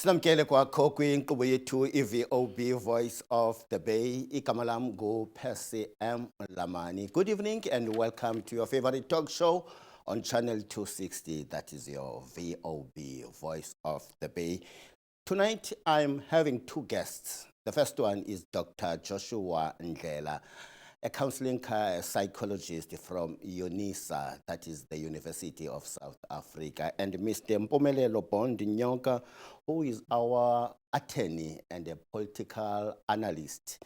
Sinamkele kwakho kwinkqubo yethu i-VOB Voice of the Bay. Igama lam ngu-Percy M. Lamani. Good evening and welcome to your favorite talk show on Channel 260. That is your VOB Voice of the Bay. Tonight I'm having two guests. The first one is Dr. Joshua Ndlela, a counseling psychologist from UNISA, that is the University of South Africa, and Mr. Mpumelelo Bondi Nyonka, who is our attorney and a political analyst.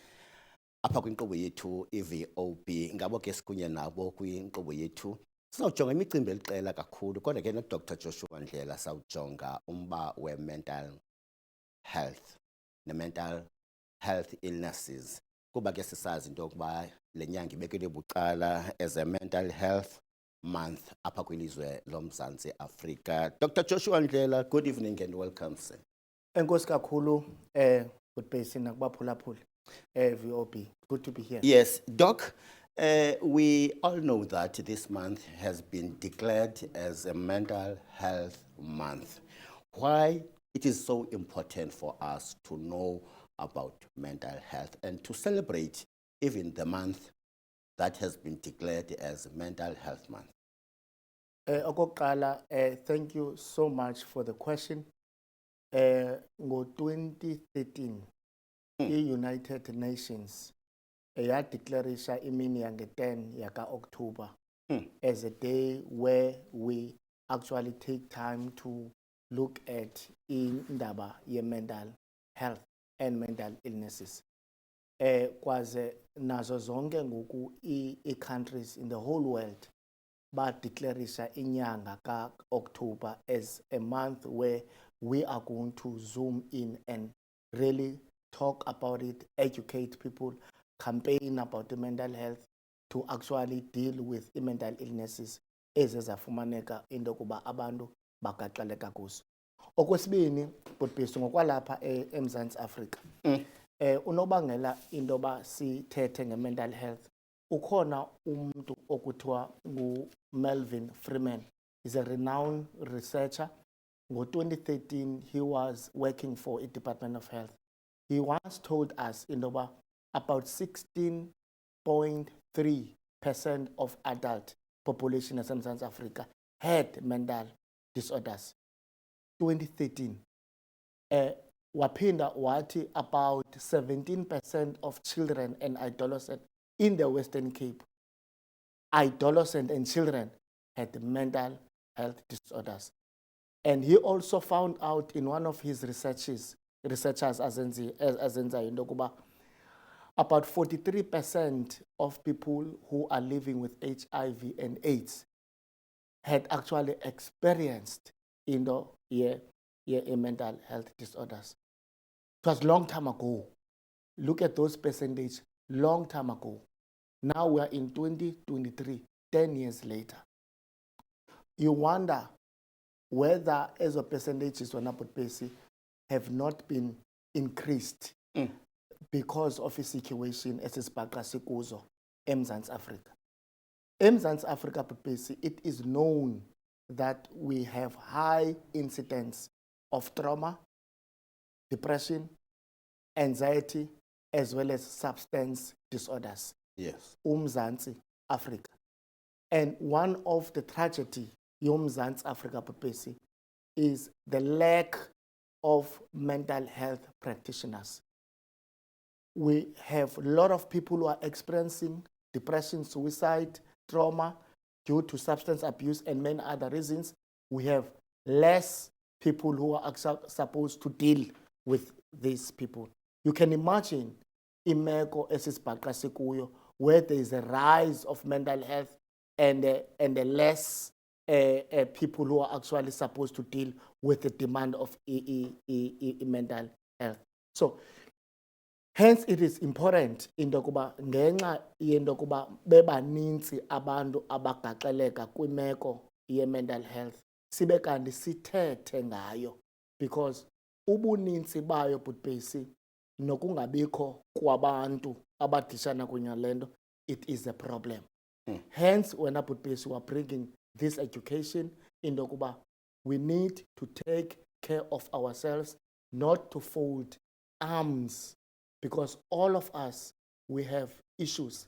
Apha kwinkqubo yethu i-VOB, ngabo ke sikunye nabo kwinkqubo yethu. Sizawujonga imicimbi eliqela kakhulu, kodwa ke no-Dr. Joshua Ndlela sawujonga umba we-mental health, ne-mental health illnesses. Kuba ke sisazi into yokuba le nyanga ibekelwe bucala as a mental health month apha kwilizwe loMzantsi Afrika. Dr. Joshua Ndlela, good evening and welcome, sir. Enkosi kakhulu good Percy nakubaphulaphuli VOB. Good to be here. Yes, Doc, we all know that this month has been declared as a mental health month. Why it is so important for us to know about mental health and to celebrate even the month that has been declared as Mental Health Month? Okokuqala, thank you so much for the question. Ngo-2013, i-United Nations yadeclarisha imini yange-10 yaka-October as a day where we actually take time to look at indaba ye-mental health and mental illnesses. Kwaze nazo zonke ngoku i-countries in the whole world ba-declarisha inyanga ka-October as a month where we are going to zoom in and really talk about it, educate people, campaign about the mental health to actually deal with mental illnesses ezizafumaneka into yokuba abantu bagaxeleka kuzo. Okwesibini, bhutbhisi ngokwalapha eMzantsi Afrika, unobangela into yoba sithethe nge-mental health, ukhona umuntu okuthiwa ngu-Melvin Freeman. He's a renowned researcher. Ngo-2013, he was working for a Department of Health. He once told us into yoba about 16.3% of adult population in South Africa had mental disorders. 2013. Wapinda wati about 17% of children and adolescents in the Western Cape, adolescents and children, had mental health disorders. And he also found out in one of his researchers azenza indokuba about 43% of people who are living with HIV and AIDS had actually experienced mental health disorders. It was a long time ago. Look at those percentages, long time ago. Now we are in 2023, 10 years later. You wonder whether as a percentages have not been increased because of a situation as is Bakasikuzo, eMzantsi Africa. eMzantsi Africa, it is known that we have high incidence of trauma, depression, anxiety, as well as substance disorders. Yes. Mzantsi Africa. And one of the tragedy Mzantsi Africa is the lack of mental health practitioners. We have a lot of people who are experiencing depression, suicide, trauma due to substance abuse and many other reasons. We have less people who are supposed to deal with these people. You can imagine imeko esisibhaqasekuyo where there is a rise of mental health and less people who are actually supposed to deal with the demand of mental health. So hence it is important into yokuba ngenxa yento yokuba bebaninzi abantu abagaxeleka kwimeko ye-mental health sibe kanti sithethe ngayo, because ubuninzi bayo bhutbhesi nokungabikho kwabantu abadishana kunye lento, it is a problem. Hence when bhutbhesi were bringing this education into yokuba we need to take care of ourselves not to fold arms, because all of us, we have issues.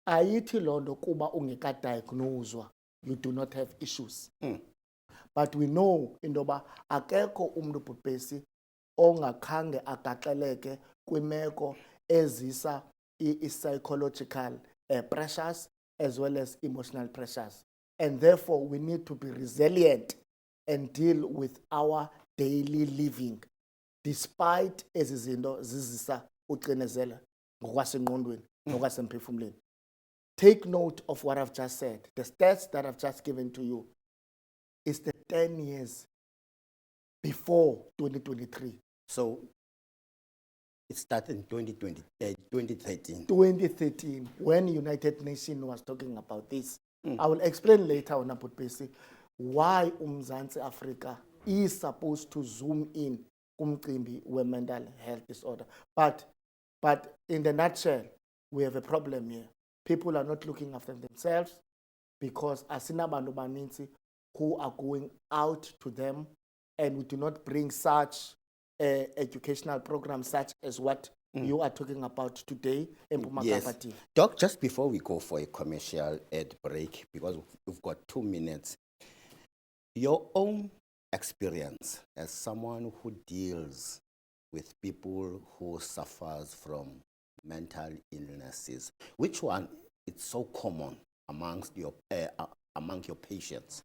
Ayithi loo nto kuba ungekadiagnoswa, you do not have issues. But we know indoba akekho umuntu bhubhesi ongakhange agaxeleke kwimeko ezisa i-psychological pressures as well as emotional pressures. And therefore, we need to be resilient and deal with our daily living, despite ezi zinto zizisa ucinezela ngokwasengqondweni nokwasemphefumlweni. Take note of what I've just said. The stats that I've just given to you is the 10 years before 2023. So it started in 2013. 2013, when United Nations was talking about this. I will explain later on Bhubhesi why Mzantsi Africa is supposed to zoom in kumcimbi we mental health disorder. But in the nutshell, we have a problem here. People are not looking after themselves because asinabantu baninzi who are going out to them, and we do not bring such educational programs such as what you are talking about today in Yes. Doc, just before we go for a commercial ad break, because we've got 2 minutes, your own experience as someone who deals with people who suffers from mental illnesses, which one is so common amongst your among your patients?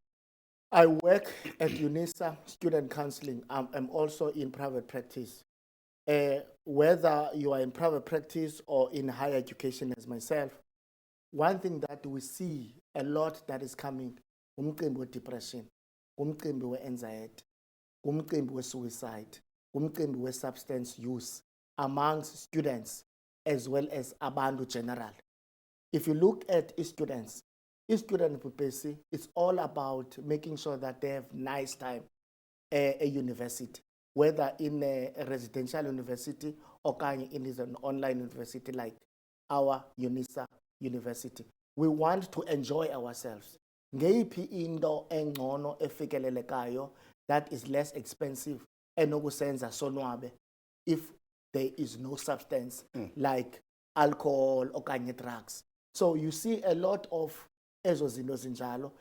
I work at UNISA Student Counseling. I'm also in private practice. Whether you are in private practice or in higher education as myself, one thing that we see a lot that is coming, umcimbi we-depression, umcimbi we-anxiety, umcimbi we-suicide, umcimbi we-substance use amongst students as well as abantu general. If you look at students Bhubhesi, it's all about making sure that they have nice time at a university, whether in a residential university or in an online university like our UNISA University. We want to enjoy ourselves. Ngeyiphi into engcono efikelelekayo that is less expensive enokusenza sonwabe if there is no substance like alcohol or drugs. So you see a lot of ezo zinto zinjalo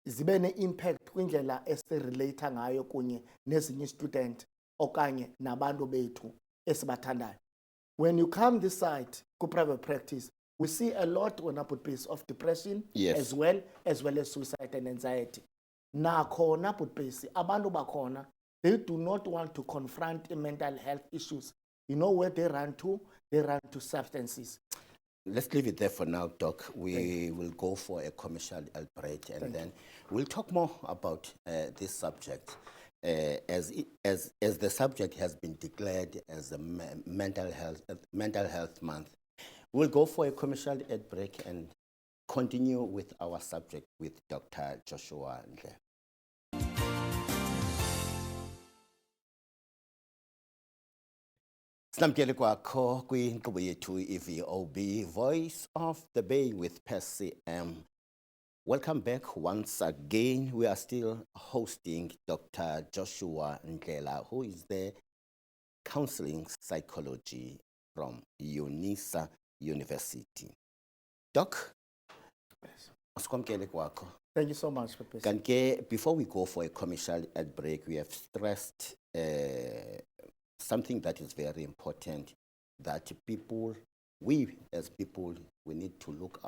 zibe ne-impact kwindlela esirelate ngayo kunye nezinye student okanye nabantu bethu esibathandayo. When you come this side ku-private practice, we see a lot on Bhubhesi of depression, Yes, as well as suicide and anxiety. Nakhona Bhubhesi, abantu bakhona, they do not want to confront mental health issues. You know where they run to? They run to substances. Let's leave it there for now, Doc. We will go for a commercial break, and then we'll talk more about this subject. As the subject has been declared as a mental health month, we'll go for a commercial ad break and continue with our subject with Dr. Joshua Ndle. Sinamkele kwakho kwinkqubo yethu i-VOB Voice of the Bay with Percy M. Welcome back once again. We are still hosting Dr. Joshua Ndlela, who is the counseling psychology from UNISA University. Doc, asikwamkele kwakho. Thank you so much, Bhubhesi. Kanke, before we go for a commercial ad break, we have stressed something that is very important, that we as people, we need to look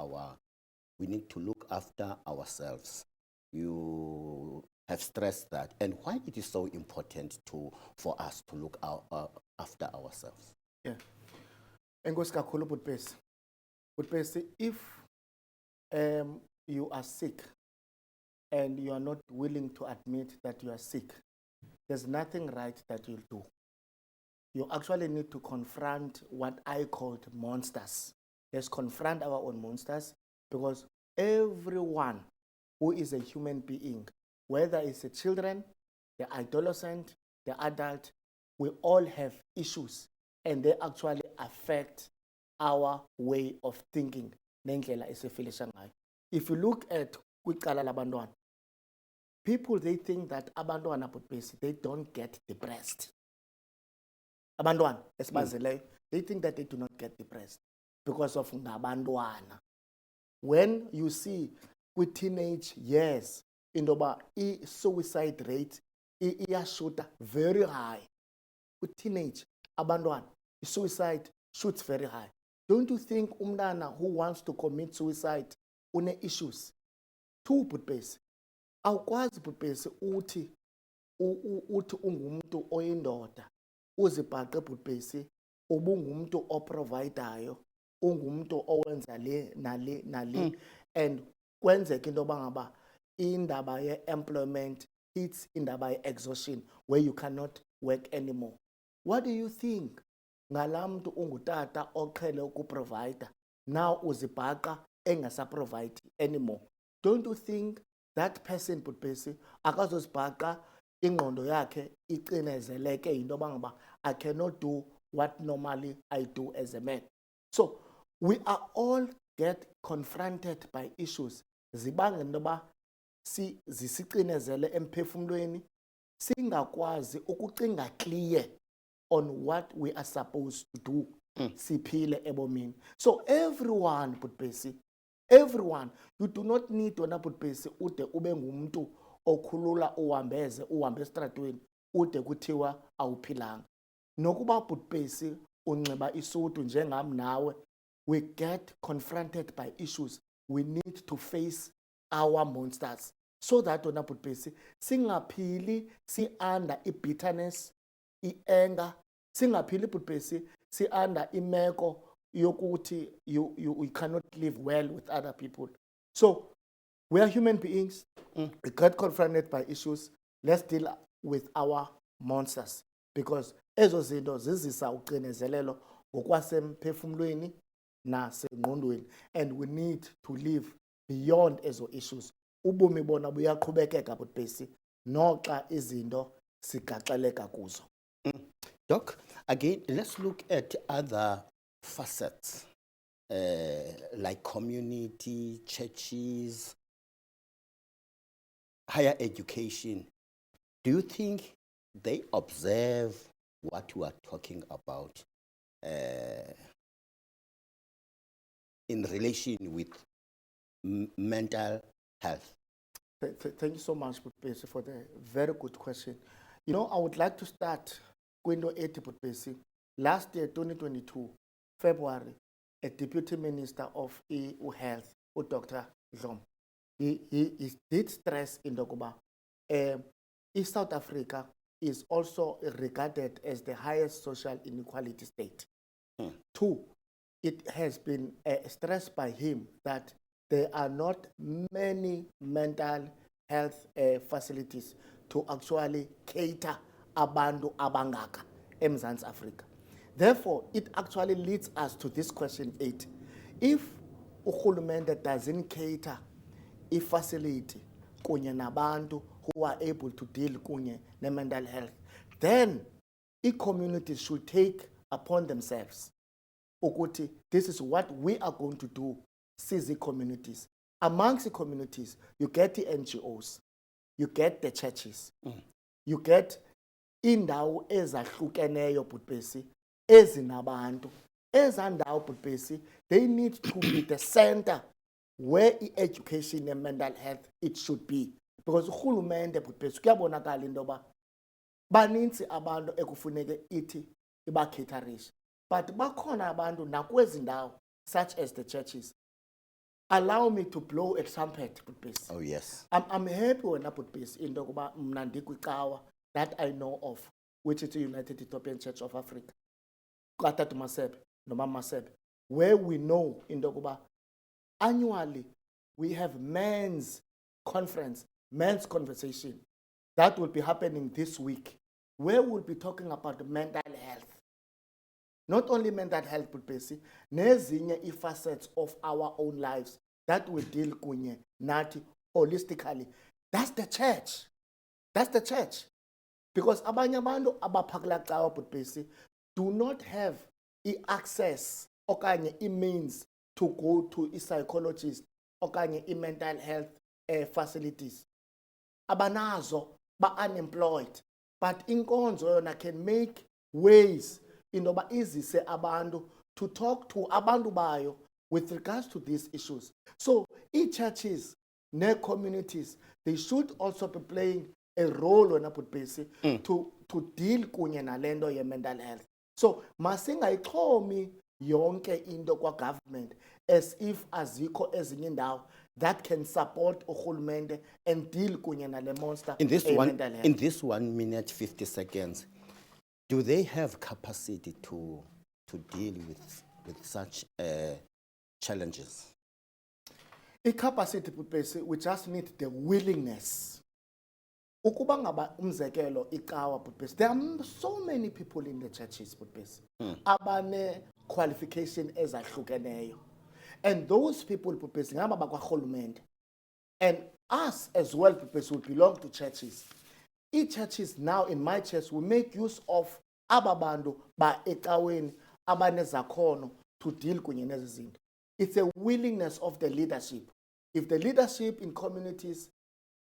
after ourselves. You have stressed that, and why it is so important for us to look after ourselves. Yeah. Enkosi kakhulu Bhubhesi. Bhubhesi, if you are sick and you are not willing to admit that you are sick, there's nothing right that you'll do. You actually need to confront what I called monsters. Let's confront our own monsters, because everyone who is a human being, whether it's the children, the adolescent, the adult, we all have issues, and they actually affect our way of thinking. If you look at kwicala labantwana, people, they think that abantwana Bhubhesi, they don't get depressed. abantwana esibazeleyo, they think that they do not get depressed because of ngabantwana. When you see with teenage years, into yoba i-suicide rate iyashuta very high. With teenage, abantwana, suicide shoots very high. Don't you think umntana who wants to commit suicide une issues? Two, Bhutbhesi, awukwazi Bhutbhesi uthi ungumntu oyindoda uzibhaqe Bhutbhesi ubungumntu oprovidayo, ungumntu owenza le nale and kwenzeka into yoba ngaba indaba ye-employment hits indaba ye-exhaustion where you cannot work anymore. What do you think ngala mntu ungutata oqhele ukuprovida now uzibhaqa engasaprovide anymore? Don't you think that person Bhutbhesi akazozibhaqa ingqondo yakhe icinezeleke yinto yoba ngaba I cannot do what normally I do as a man? So we are all get confronted by issues zibanga into yoba zisicinezele emphefumlweni singakwazi ukucinga clear on what we are supposed to do siphile ebomini. So everyone Bhutbhesi, everyone, you do not need wena Bhutbhesi ude ube ngumntu okhulula uhambe estratweni ude kuthiwa awuphilanga. Nokuba Bhutbhesi unxiba isutu njengam nawe, we get confronted by issues. We need to face our monsters so that wena Bhutbhesi singaphili si under i-bitterness, i-anger, singaphili Bhutbhesi si under imeko yokuthi you cannot live well with other people. So we are human beings. We get confronted by issues. Let's deal with our monsters because ezo zinto zizisa ucinezelelo ngokwasemphefumlweni nasengqondweni, and we need to live beyond ezo issues. Ubomi bona buyaqhubekeka Bhutbhesi noxa izinto sigaxeleka kuzo. Doc, again, let's look at other facets like community, churches, higher education. Do you think they observe what we are talking about in relation with mental health? Thank you so much, Bhutbhesi, for the very good question. You know, I would like to start Kwindo 80 Bhutbhesi. Last year, 2022, February, a deputy minister of health, Dr. Zom, he did stress in Dokuba. East South Africa is also regarded as the highest social inequality state. Two, it has been stressed by him that there are not many mental health facilities to actually cater abantu abangaka eMzantsi Afrika. Therefore, it actually leads us to this question 8. If urhulumente doesn't cater a facility kunye nabantu who are able to deal kunye ne-mental health, then communities should take upon themselves ukuthi this is what we are going to do. See communities. Amongst the communities, you get the NGOs, you get the churches, you get indawo ezahlukeneyo Bhutbhesi ezinabantu. Ezandawo Bhutbhesi, they need to be the center where education and mental health it should be. Because urhulumente Bhutbhesi kuyabonakala into yoba baninzi abantu ekufuneke ithi ibacaterisha. But bakhona abantu nakwezi ndawo such as the churches. Allow me to blow a trumpet, Bhutbhesi. Oh, yes. I'm happy when I put Bhutbhesi in Dokuba Mnandikukawa that I know of, which is the United Ethiopian Church of Africa. Kata to Maseb, Noma Maseb, where we know in Dokuba annually we have men's conference, men's conversation that will be happening this week, where we'll be talking about mental health. Not only mental health, Bhutbhesi, nezinye facets of our own lives that we deal kunye nati holistically. That's the church. That's the church. Because abanye abantu abaphakela cawa Bhutbhesi do not have access okanye means to go to a psychologist okanye mental health facilities. Abanazo ba unemployed, but inkonzo yona can make ways indoba izise abantu to talk to abantu bayo with regards to these issues. So churches, communities, they should also be playing a role when to deal kunye nalendo ye mental health. So masingayixhomi yonke into kwa government as if azikho ezinye indawo that can support urhulumente and deal kunye nale monster In this mental health. in this 1 minute 50 seconds, do they have capacity to deal with such challenges? I-capacity Pupesi, we just need the willingness. Ukuba ngaba umzekelo icawa Pupesi, there are so many people in the churches Pupesi abane qualification ezahlukeneyo, and those people Pupesi ngaba bakwarhulumente, and us as well Pupesi, we belong to churches. I-churches now, in my church, we make use of ababantu ba ecaweni abanezakhono to deal kunye nezi zinto. It's a willingness of the leadership. If the leadership in communities,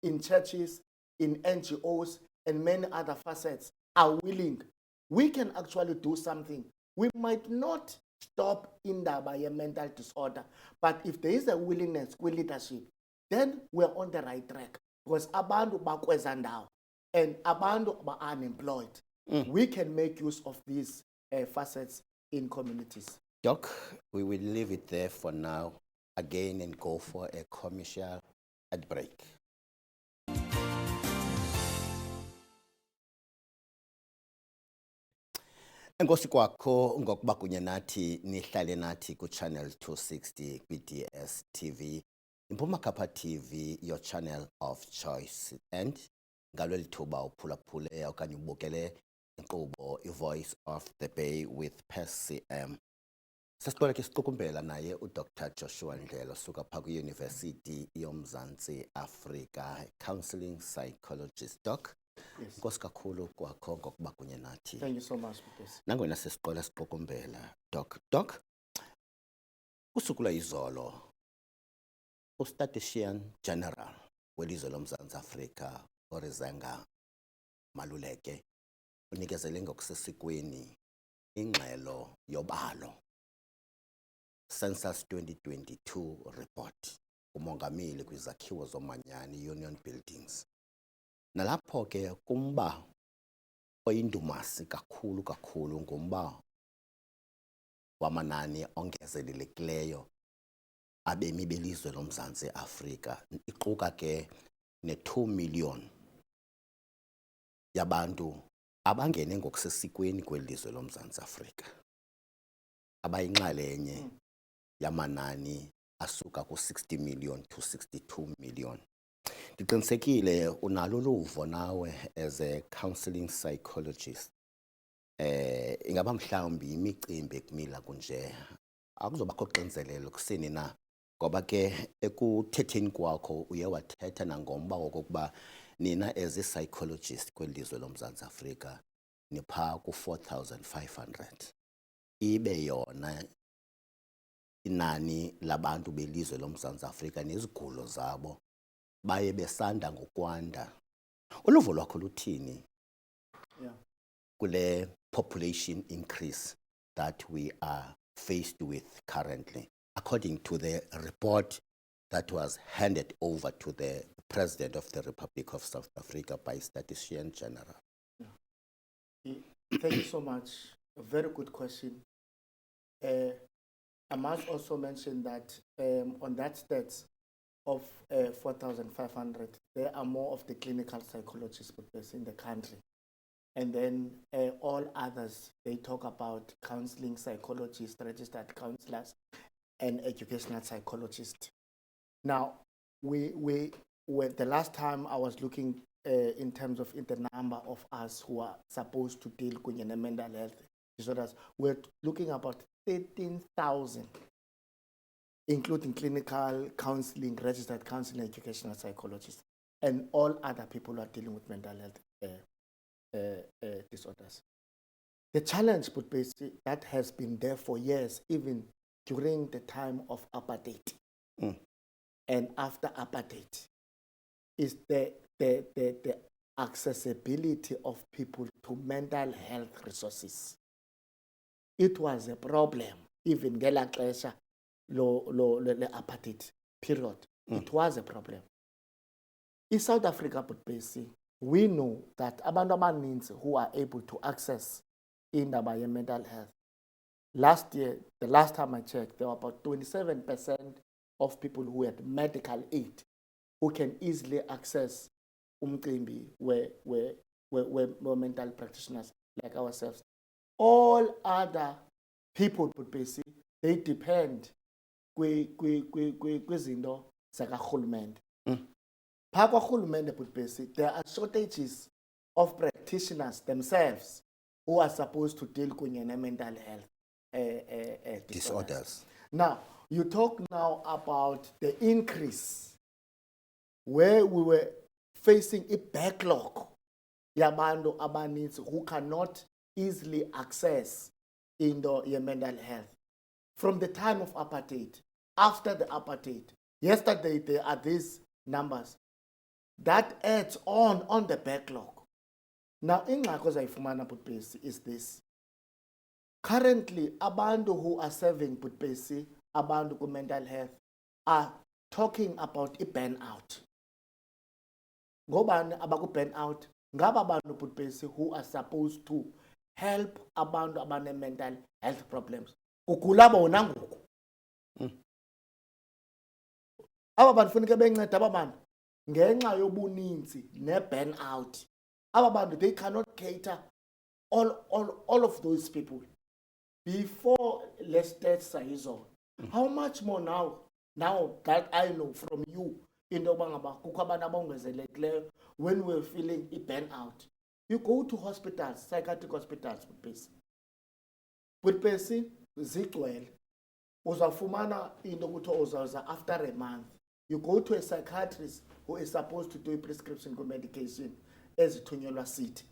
in churches, in NGOs, and many other facets are willing, we can actually do something. We might not stop indaba ye mental disorder, but if there is a willingness with leadership, then we're on the right track. Because abantu bakweza ndawo and abantu ba unemployed, we can make use of these facets in communities. Doc, we will leave it there for now again and go for a commercial ad break. Enkosi kwakho ngokuba kunye nathi nihlale nathi ku channel 260 kwi DStv. Impuma Kapa TV, your channel of choice, and ngaleli thuba uphulaphule okanye ubukele inkqubo iVoice of the Bay with Percy M. Sasicela ke siqukumbela naye uDr Joshua Ndlela suka pha kwiUniversity yoMzantsi Afrika, counseling psychologist. Doc, Yes. Nkosi kakhulu kwakho ngokuba kunye nathi. Thank you so much, Pupesi. Nangona sesiqola siqukumbela. Doc, usukula izolo uStatistician General welizwe loMzantsi Afrika uRizenga Maluleke unikezele ngokusesikweni ingxelo yobalo Census 2022 report umongameli kwizakhiwo zomanyani Union Buildings. Nalapho ke kumba oyindumasi kakhulu ngumba wamanani ongezelelekileyo abemi belizwe loMzantsi Afrika, iquka ke ne2 million yabantu abangene ngokusesikweni kwelizwe loMzantsi Afrika, abayinxalenye yamanani asuka ku60 million to 62 million. Ndiqinisekile unalo luvo nawe as a counseling psychologist. Ingaba mhlawumbi imicimbi ekumila kunje akuzobakho xinzelelo kusini na, ngoba ke ekuthetheni kwakho uye wathetha nangomba wokokuba nina as a psychologist kwelizwe loMzantsi Afrika nipha ku4,500, ibe yona inani labantu belizwe loMzantsi Afrika nezigulo zabo baye besanda ngokwanda. Uluvo lwakho luthini kule population increase that we are faced with currently, according to the report that was handed over to the President of the Republic of South Africa by Statistician General? Thank you so much. A very good question. I must also mention that on that stats of 4,500, there are more of the clinical psychologists in the country. And then all others, they talk about counseling psychologists, registered counselors, and educational psychologists. Now, when the last time I was looking in terms of the number of us who are supposed to deal with mental health disorders, we're looking about 13,000, including clinical counseling, registered counseling, educational psychologists, and all other people who are dealing with mental health disorders. The challenge that has been there for years, even during the time of apartheid and after apartheid, is the accessibility of people to mental health resources. it was a problem even ngelaa xesha le-apartheid period. It was a problem. In South Africa, but basically, we know that abantu abaninzi who are able to access indaba ye-mental health. Last year, the last time I checked, there were about 27% of people who had medical aid who can easily access umcimbi where mental practitioners like ourselves. All other people, but basically, they depend kwizinto zakarhulumente. Phaa kwarhulumente, but basically, there are shortages of practitioners themselves who are supposed to deal with mental health disorders. Now, you talk now about the increase where we were facing a backlog yabantu abaninzi who cannot easily access into your mental health. From the time of apartheid, after the apartheid, yesterday there are these numbers. That adds on the backlog. Now, ingxaki ozayifumana Butbesi is this. Currently, abantu who are serving Butbesi, abantu ku mental health, are talking about a burnout. Ngobani abaku burnout? Ngaba abantu Butbesi who are supposed to help abantu abane mental health problems. Kugula bona ngoku. Aba bantu funeka benceda aba bantu ngenxa yobuninzi ne burnout. Aba bantu, they cannot cater all of those people. Before let's start Saizo, how much more now that I know from you in the when we're feeling a burnout, you go to hospitals, psychiatric hospitals with Pesi, zigcwele. Uzafumana into kuthiwa after a month. You go to a psychiatrist who is supposed to do a prescription for medication ezithunyelwa sithi.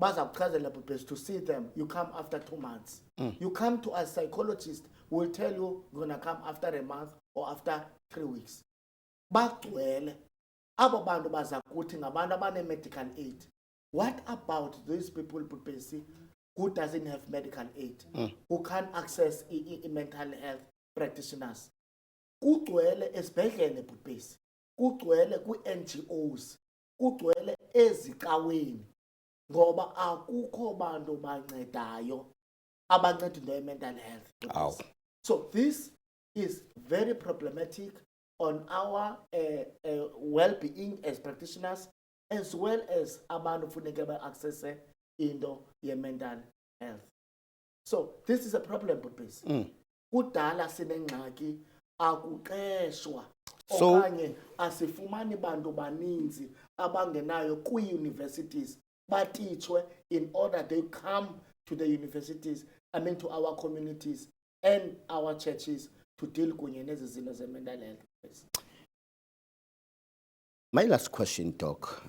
Bazakuchazela to see them, you come after 2 months. You come to a psychologist who will tell you you're going to come after a month or after 3 weeks. Bagcwele. Abo bantu bazakuthi ngabantu abane medical aid. What about those people who doesn't have medical aid, who can't access mental health practitioners? Kugcwele esibhedlele Butbesi, kugcwele ku-NGOs, kugcwele ezikaweni, ngoba akukho bantu bancedayo abanceda into mental health. So this is very problematic on our well-being as practitioners, as well as abantu funeka ba-access into mental health. So this is a problem, Butbesi. Kudala sinengxaki akuqeshwa okanye asifumani bantu baninzi abangenayo kwi-universities batitshwe in order they come to the universities, to our communities and our churches to deal kunye nezi zinto ze-mental health. My last question, Doc.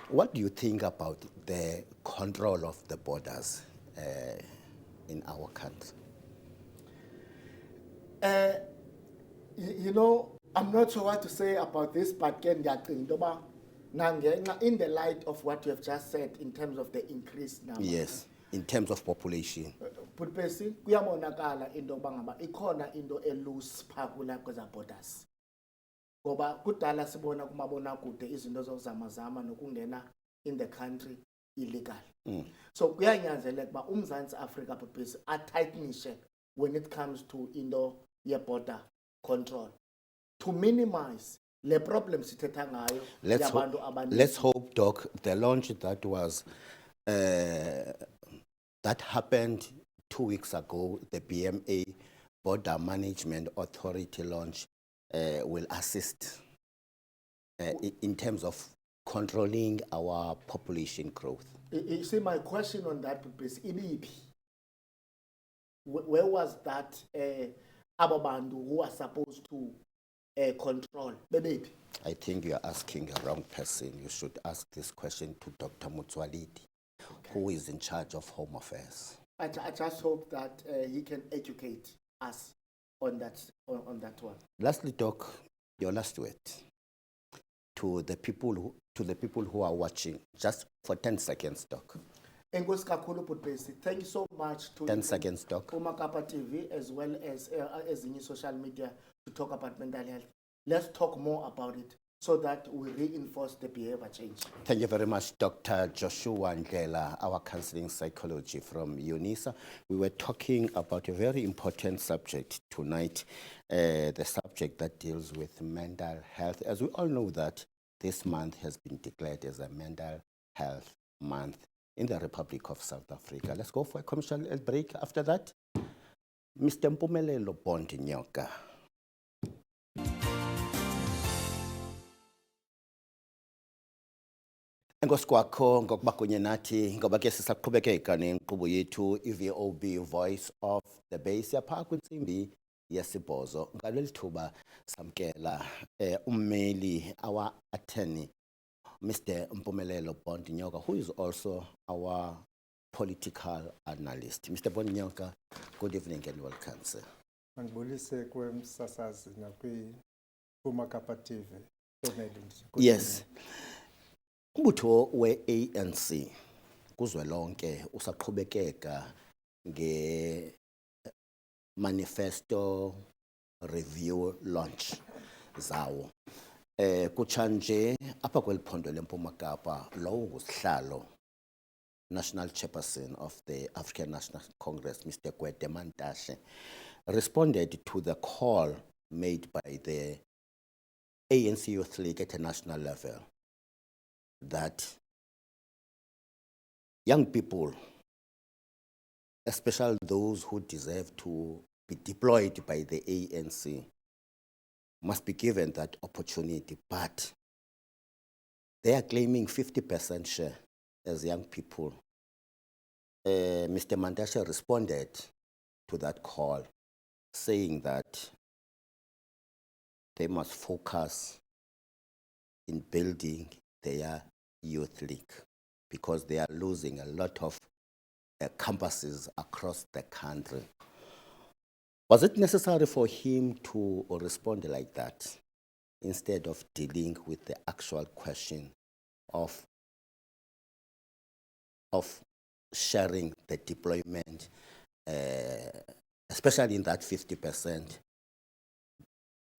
What do you think about the control of the borders in our country? You know, I'm not sure what to say about this, but in the light of what you have just said in terms of the increase now. Yes, in terms of population. Butbesi kuyabonakala into yoba ngaba ikhona into eloose phaa kweza borders. Ngoba kudala sibona kumabonakude izinto zokuzamazama nokungena in the country illegal. So kuyanyanzeleka uba uMzantsi Afrika Butbesi atightenishe when it comes to into ye-border control to minimize the problems sithetha ngayo yabantu abaninzi. Let's hope, Doc, the launch that was that happened 2 weeks ago, the BMA Border Management Authority launch will assist in terms of controlling our population growth. You see, my question on that is, where was that Ababandu who are supposed to control? I think you're asking a wrong person. You should ask this question to Dr. Motsoaledi, who is in charge of Home Affairs. I just hope that he can educate us on that one. Lastly, Doc, your last word to the people who are watching, just for 10 seconds, Doc. Enkosi kakhulu Butbesi. Thank you so much to 10 seconds, Doc. Umakapa TV as well as in social media to talk about mental health. Let's talk more about it so that we reinforce the behavior change. Thank you very much, Dr. Joshua Ndlela, our counseling psychology from UNISA. We were talking about a very important subject tonight, the subject that deals with mental health. As we all know that this month has been declared as a mental health month in the Republic of South Africa. Let's go for a commercial break. After that, Mr. Mpumelelo Bondi Nyoka. Enkosi kwakho ngokuba kunye nathi ngoba ke sisaqhubekeka nenkqubo yethu i-VOB Voice of the Bay. Siyapha kwintsimbi yesibhozo ngaleli thuba samkela ummeli our attorney Mr. Mpumelelo Bondi Nyoka, who is also our political analyst. Mr. Bondi Nyoka, good evening and welcome, sir. Mandibulise kwemsasazi Umakapa TV. Yes. Umbutho we-ANC kuzwelonke usaqhubekeka nge-manifesto review launch zawo. Kuchanje apha kweliphondo leMpuma Kapa lowo ngusihlalo National Chairperson of the African National Congress, Mr. Gwede Mantashe, responded to the call made by the ANC Youth League at a national level that young people, especially those who deserve to be deployed by the ANC, must be given that opportunity, but they are claiming 50% share as young people. Mr. Mantashe responded to that call, saying that they must focus in building their youth league because they are losing a lot of campuses across the country. Was it necessary for him to respond like that instead of dealing with the actual question of sharing the deployment, especially in that 50%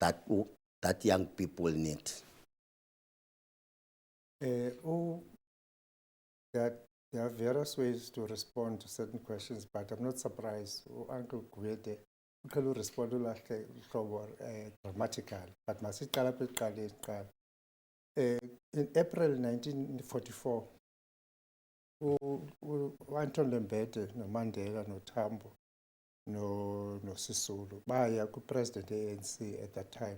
that young people need? There are various ways to respond to certain questions, but I'm not surprised. Uncle Gwede will respond dramatically, but in April 1944, Anton Lembede, Mandela, Tambo, Sisulu, baya ku-president ANC at that time.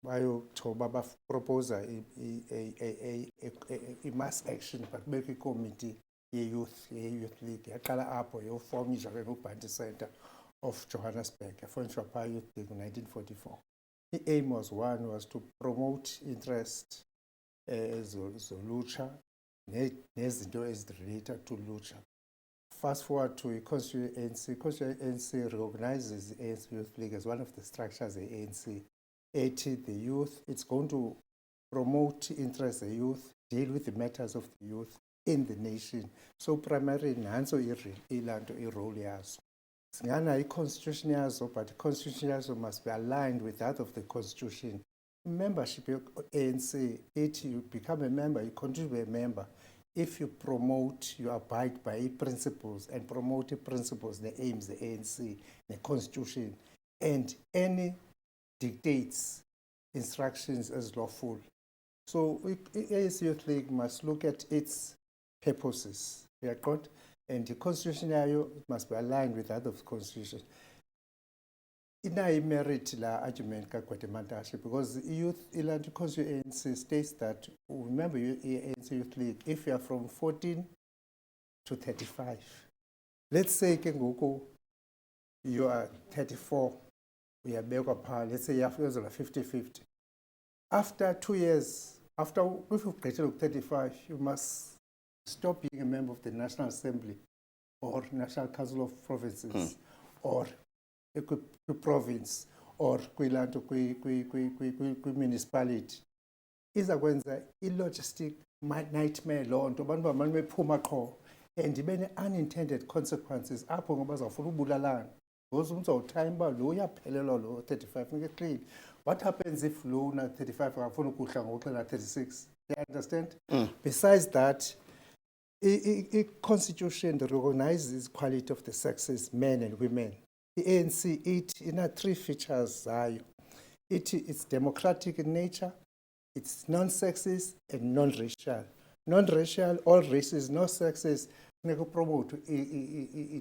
Bayokuba propose a mass action, but make a committee youth league. Yaqala apho yoform uBantu Center of Johannesburg. Yafonishwa phaa Youth League in 1944. The aim was to promote interest zolutsha nezinto ezirelated to lutsha. Fast forward to Constituent ANC recognizes the ANC Youth League as one of the structures of the ANC. The youth, it's going to promote interest of the youth, deal with the matters of the youth in the nation. So primarily, nanso ilanto irole yazo. Singana i-constitution yazo, but the constitution yazo must be aligned with that of the constitution. Membership of ANC, you become a member, you continue to be a member. If you promote, you abide by principles and promote the principles, the aims, the ANC, the constitution, and any dictates instructions as lawful. So ANC Youth League must look at its purposes, and the constitution must be aligned with that of the constitution. Inayi merit la argument ka Gwede Mantashe because youth ilanto constitution states that remember ANC Youth League if you are from 14 to 35. Let's say ke ngoku you are 34. We are let's say you have 50-50. After 2 years, if you've graduated 35, you must stop being a member of the National Assembly or National Council of Provinces or a province or municipality. izakwenza i-logistic nightmare loo nto abantu bamane bephuma qho and ibe ne-unintended consequences apho ngoba bazawufuna ubulalana because umntu uzawuthayima uba lo uyaphelelwa lo 35 funeka eqile. What happens if lo una-35 akafuna ukuhla ngokuxela 36? You understand? Besides that, i-constitution recognizes equality of the sexes, men and women. The ANC, it has 3 features zayo. It's democratic in nature, it's non-sexist and non-racial. Non-racial, all races, no sexes, funeka promote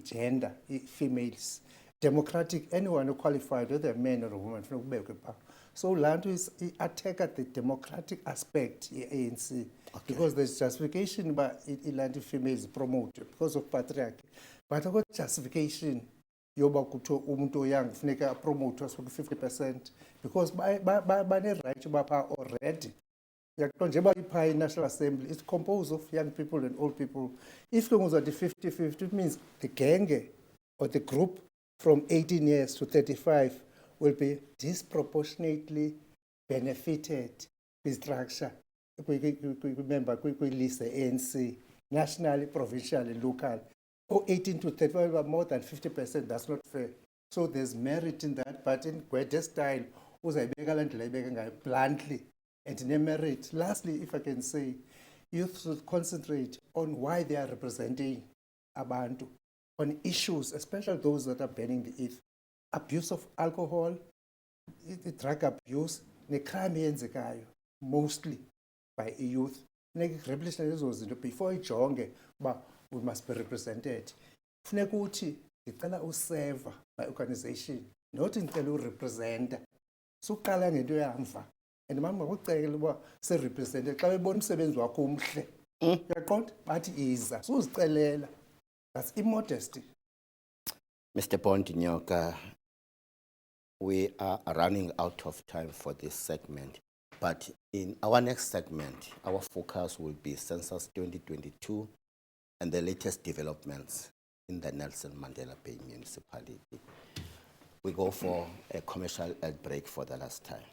gender, females. Democratic, anyone who qualified, whether a man or a woman, funeka kubekwe phaa. So Lanto is attack at the democratic aspect, ANC, because there's justification by Lanto females promoted because of patriarchy. But I got justification, yoba kuthiwa umuntu young funeka promote us 50% because by right bapha already. Njengoba ipha i-National Assembly, it's composed of young people and old people. If you at the 50-50, it means the gang or the group from 18 years to 35 will be disproportionately benefited with structure. Remember, we list the ANC, nationally, provincial, and local. 18 to 35 are more than 50%. That's not fair. So there's merit in that, but in Gwede's style, bluntly, and no merit. Lastly, if I can say, youth should concentrate on why they are representing Abantu, on issues, especially those that are burning the youth. Abuse of alcohol, drug abuse, crime yenzekayo, mostly by youth. Before ijonge, but we must be represented. Funeka uthi ndicela useva by organization, not ndicela urepresenta. Suqala ngento yamva. And mama ngokucela uba se-represented xa bebona umsebenzi wakho umhle. Uyaqonda? Bathi iza. Suzicelela. That's immodesty. Mr. Bond Nyoka, we are running out of time for this segment, but in our next segment, our focus will be Census 2022 and the latest developments in the Nelson Mandela Bay municipality. We go for a commercial ad break for the last time.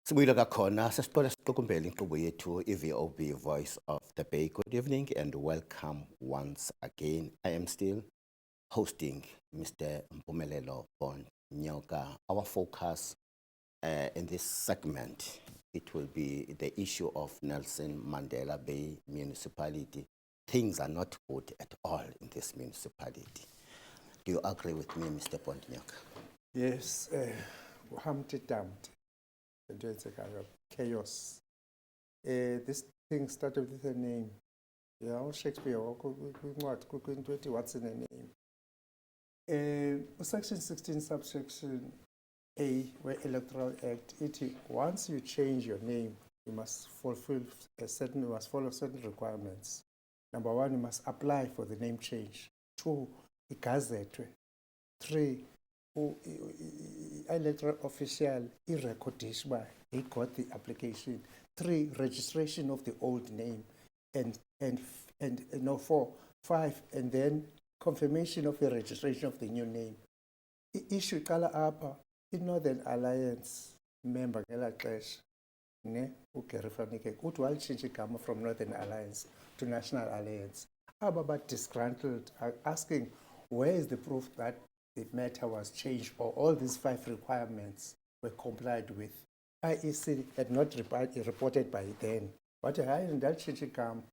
Sibuyile kakhona sesiqola siqukumbela inkqubo yethu iVOB Voice of the Bay. Good evening and welcome once again. I am still hosting Mr. Mpumelelo Bond Nyoka. Our focus in this segment, it will be the issue of Nelson Mandela Bay municipality. Things are not good at all in this municipality. Do you agree with me, Mr. Bond Nyoka? Yes, Humpty Dumpty. Chaos. This thing started with a name. Yeah, Shakespeare, what's in a name? Section 16, subsection A, where Electoral Act, once you change your name, you must follow certain requirements. Number 1, you must apply for the name change. 2, igazette. 3, electoral official irrecordish he got the application. 3, registration of the old name, and 4, 5, and then confirmation of the registration of the new name. Issue kala apa in Northern Alliance member ngela xesha ne uGerifanike uthi walitshintshwa igama from Northern Alliance to National Alliance. Aba disgruntled are asking where is the proof that the matter was changed or all these 5 requirements were complied with. IEC had not reported by then. But I ndalitshintshwa igama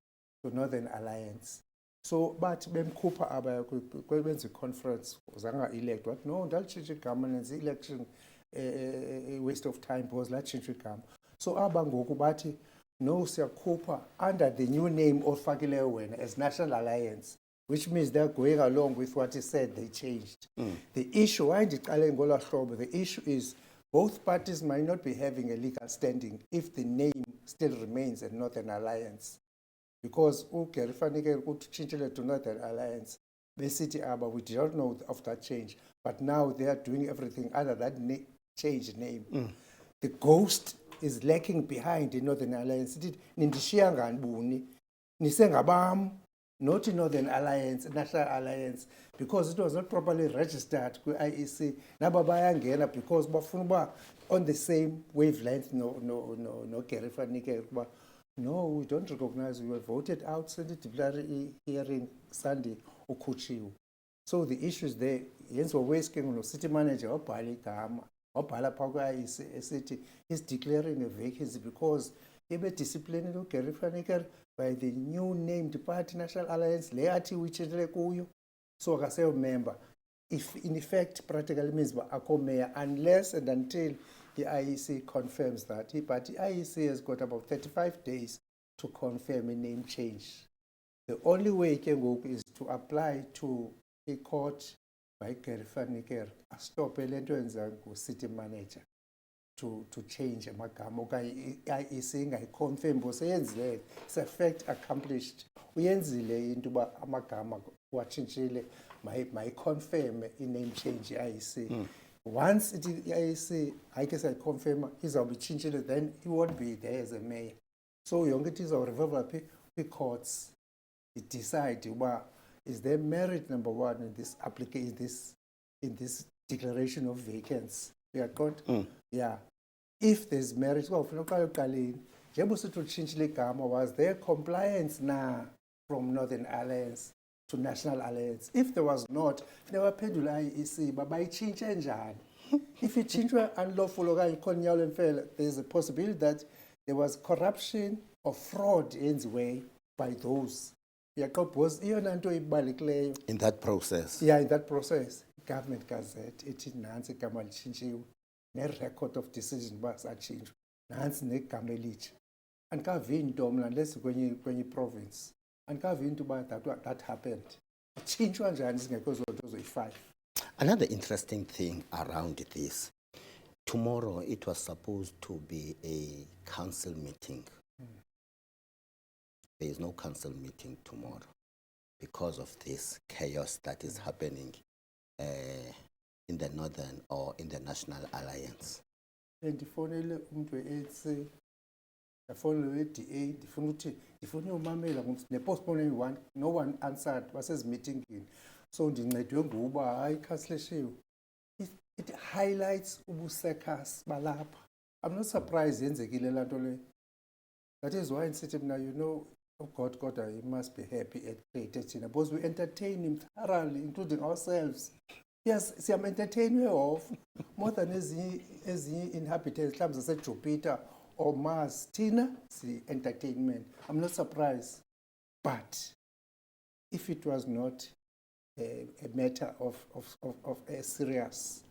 to Northern Alliance. So, but bemkhupha aba kwenza conference zanga elect what no ndalitshintshwa igama nenza election waste of time because latshintshwa igama. So aba ngoku bathi no siyakhupha under the new name ofakileyo wena as National Alliance, which means they're going along with what he said they changed. The issue, why the issue is both parties might not be having a legal standing if the name still remains a Northern Alliance. Because Gerifanike changed to Northern Alliance, City Aba, we did not know of that change, but now they are doing everything under that changed name. The ghost is lacking behind the Northern Alliance. Nindishiyangani buni, nisengabam. not Northern Alliance, National Alliance, because it was not properly registered kwi-IEC. Naba bayangena because bafuna uba on the same wavelength no Gary van Niekerk ukuba no, we don't recognize you were voted out, disciplinary hearing Sunday ukhutshiwe. So the issues there, yenziwa waste no city manager wabhala igama, wabhala phaa kwi-IEC esithi he's declaring a vacancy because ebe-disciplined uGary van Niekerk by the new named party National Alliance le athi uyitshintshele kuyo, so akaseyo member. If in effect practically means uba akho mayor unless and until the IEC confirms that. But the IEC has got about 35 days to confirm a name change. The only way it can go is to apply to a court by Gary van Niekerk, stop le nto yenza city manager to change amagama okanye i-IEC ingayiconfirm because eyenzile, it's a fact accomplished. Uyenzile into uba amagama watshintshile mayiconfirm i-name change i-IEC. Once it is IEC, I guess I confirm izawube itshintshile, then he won't be there as a mayor. So yonke into izawurevulwa phi courts. It decide uba is there merit number one in this application, in this declaration of vacancy. Yeah. If there's merit, kufuneka uqale ekuqaleni. Njengoba usithi utshintshile igama, was there compliance na from Northern Alliance to National Alliance? If there was not, funeka baphendule i-IEC bayitshintshe njani. If itshintshwe unlawful okanye ikhona inyawo lemfele, there's a possibility that there was corruption or fraud yenziwe by those. Because iyona nto ibalulekileyo In that process. yeah, in that process, Government Gazette ithi nansi igama litshintshiwe ne-record of decision uba satshintshwa nansi negama elitsha. Andikavi nto mna unless kwenye province, andikavi into uba that happened. Itshintshwa njani zingekho zonto zoyi-5. Another interesting thing around this, tomorrow it was supposed to be a council meeting. There is no council meeting tomorrow because of this chaos that is happening in the Northern or in the National Alliance. Ndifonele umuntu we-ANC, ndafonele we-DA, ndifuna umamela ne-postpone one, no one answered, basezimeetingini. So ndincedwe nguba hayi ikhansileshiwe. It highlights ubusekhasi balapha. I'm not surprised yenzekile laa nto le. That is why nsithi mna, you know, oh God, he must be happy at created China because we entertain him thoroughly, including ourselves. Yes, siyam entertain off more than ezinye inhabitants mhlawumbi zaseJupiter or Mars. Thina si entertainment. I'm not surprised. But if it was not a matter of a serious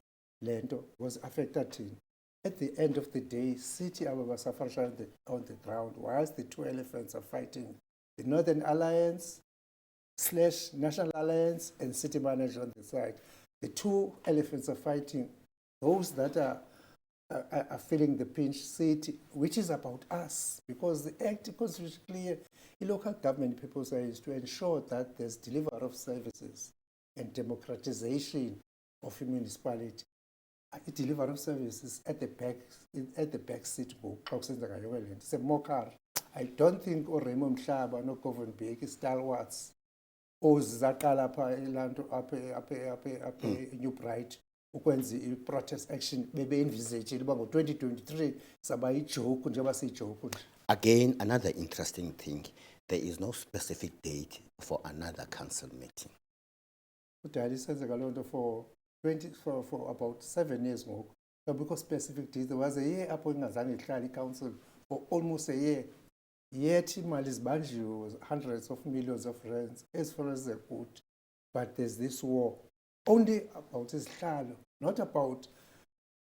lento was affected thina, at the end of the day, city aba suffering on the ground, whilst the two elephants are fighting, the Northern Alliance / National Alliance and city manager on the side. The two elephants are fighting those that are feeling the pinch city, which is about us, because the act is clear. The local government people say is to ensure that there's delivery of services and democratization of a municipality. Delivery of services at the back seat book. It's a mockery. I don't think Raymond Mhlaba no Govan Beki stalwarts or Zakala up New Bright ukwenza protest action bebe envisage uba ngo-2023 saba ijoke njengoba siyijoke nje. Again, another interesting thing, there is no specific date for another council meeting. Kudala isenzeka loo nto for about 7 years ngoku. So because specific dates, there was a year apho ingazange ihlala i-council for almost a year. Yet imali zibanjiwe hundreds of millions of rands as far as they're good. But there's this war only about isihlalo, not about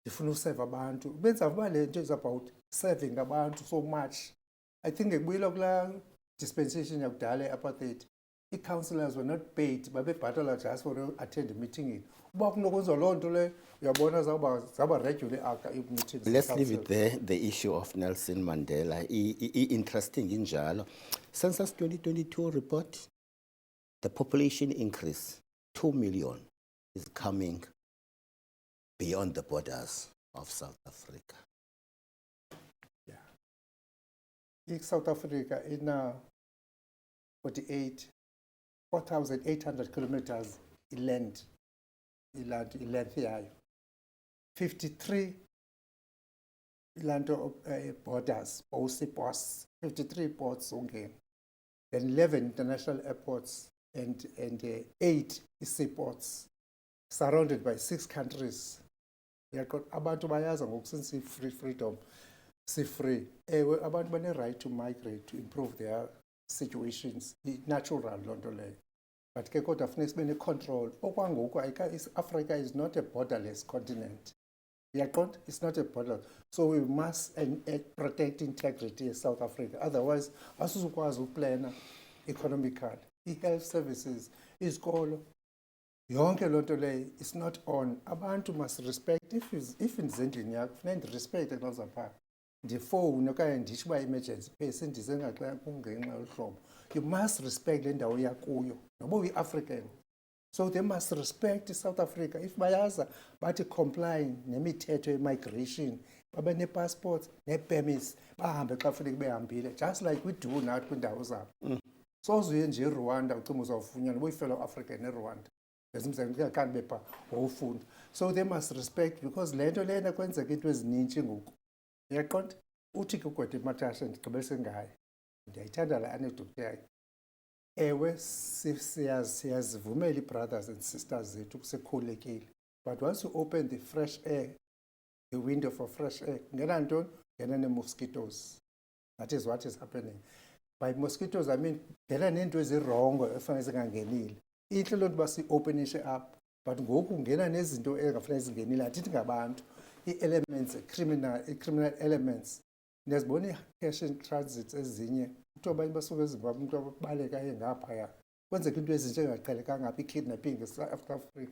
ndifuna useva abantu. Benza uba le nto is about serving abantu so much. I think ekubuyela kulaa dispensation yakudala apartheid, i-councillors were not paid, babebhatala just for to attend the meeting. Uba kunokwenziwa loo nto le, uyabona zaba regular archive meetings. Let's leave it there, the issue of Nelson Mandela. Interesting injalo. Census 2022 report, the population increase, 2 million, is coming beyond the borders of South Africa. Yeah. South Africa in 48 4,800 kilometers length yayo. 53 borders, ports, 53 ports ongena. Then 11 international airports and 8 seaports, surrounded by 6 countries. Abantu bayaza ngoku since freedom, free. Abantu bane-right to migrate to improve their situations. Natural loo nto leyo. But ke kodwa funeka sibe ne-control. Okwangoku Africa is not a borderless continent. It's not a border. So we must protect integrity of South Africa. Otherwise, asizukwazi uplana economically. I-health services, isikolo, yonke loo nto leyo is not on. Abantu must respect. If ndizendlini yakho funeka ndirespecte xa uzaphaa ndifowune okanye nditsho uba emergency phase ndize ngaxa kungenxa yohlobo. You must respect le ndawo yakuyo noba uyi-African. So they must respect South Africa. If bayaza bathi complying nemithetho ye-migration, babe ne-passports, ne-permits, bahambe xa funeka behambile, just like we do nathi kwiindawo zabo. So uzuye nje eRwanda ucinga uzawufunyanwa uba uyi-fellow African eRwanda. Kanti bepha wawufunda. So they must respect because le nto lena kwenzeka into ezininzi ngoku. Uyaqonda? Uthi ke uGqwede Matashe ndigqibelise ngaye. Ndiyayithanda la anecdote yakhe. Ewe siyazivumela ii-brothers and sisters zethu kusekhululekile. But once you open the fresh air, the window for fresh air, ngena ntoni? Ngena nee-mosquitoes. That is what is happening. By mosquitoes, I mean, ngena neento ezirongo efanele zingangenile. Intle loo nto uba si-openishe up. But ngoku ngena nezinto engafanele zingenile, andithi ngabantu. Ii-elements, criminal elements. Ndiyazibona ii-cash and transits ezinye. Kuthiwa abanye basuka eZimbabwe, umntu abaleka aye ngaphaya. Kwenzeka into ezinje engaqhelekanga apha, i-kidnapping e-South Africa.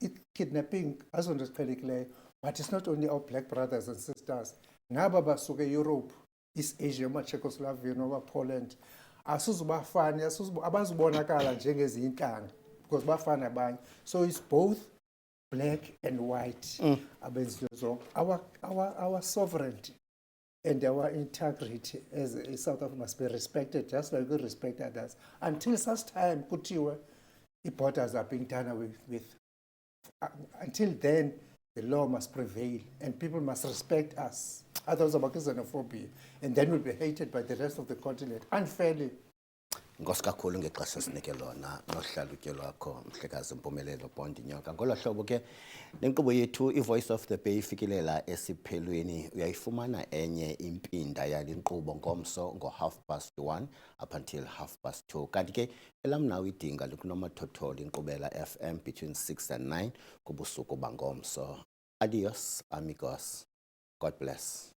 I-kidnapping azonto eziqhelekileyo. But it's not only our black brothers and sisters. Ngaba basuka e-Europe, East Asia, Czechoslovakia, noma Poland. Asuzubafani, abazubonakala njengeziyintlanga because bafana abanye. So it's both black and white. Our sovereignty and our integrity as a South Africa must be respected, just like we respect others. Until such time, the borders are being done away with. Until then, the law must prevail and people must respect us. Otherwise, about xenophobia, and then we'll be hated by the rest of the continent unfairly. Inkosi kakhulu ngexesha sinike lona nohlalutyo lwakho Mhlekazi Mpumelelo Bond Nyoka. Ngolo hlobo ke nenkqubo yethu iVoice of the Bay ifikelela esiphelweni. Uyayifumana enye impinda yale nkqubo ngomso ngo1:30 up until 2:30. Kanti ke elam nawe idinga likunomathotholo inkqubela FM between 6 and 9 kubusuku bangomso. Adios amigos. God bless.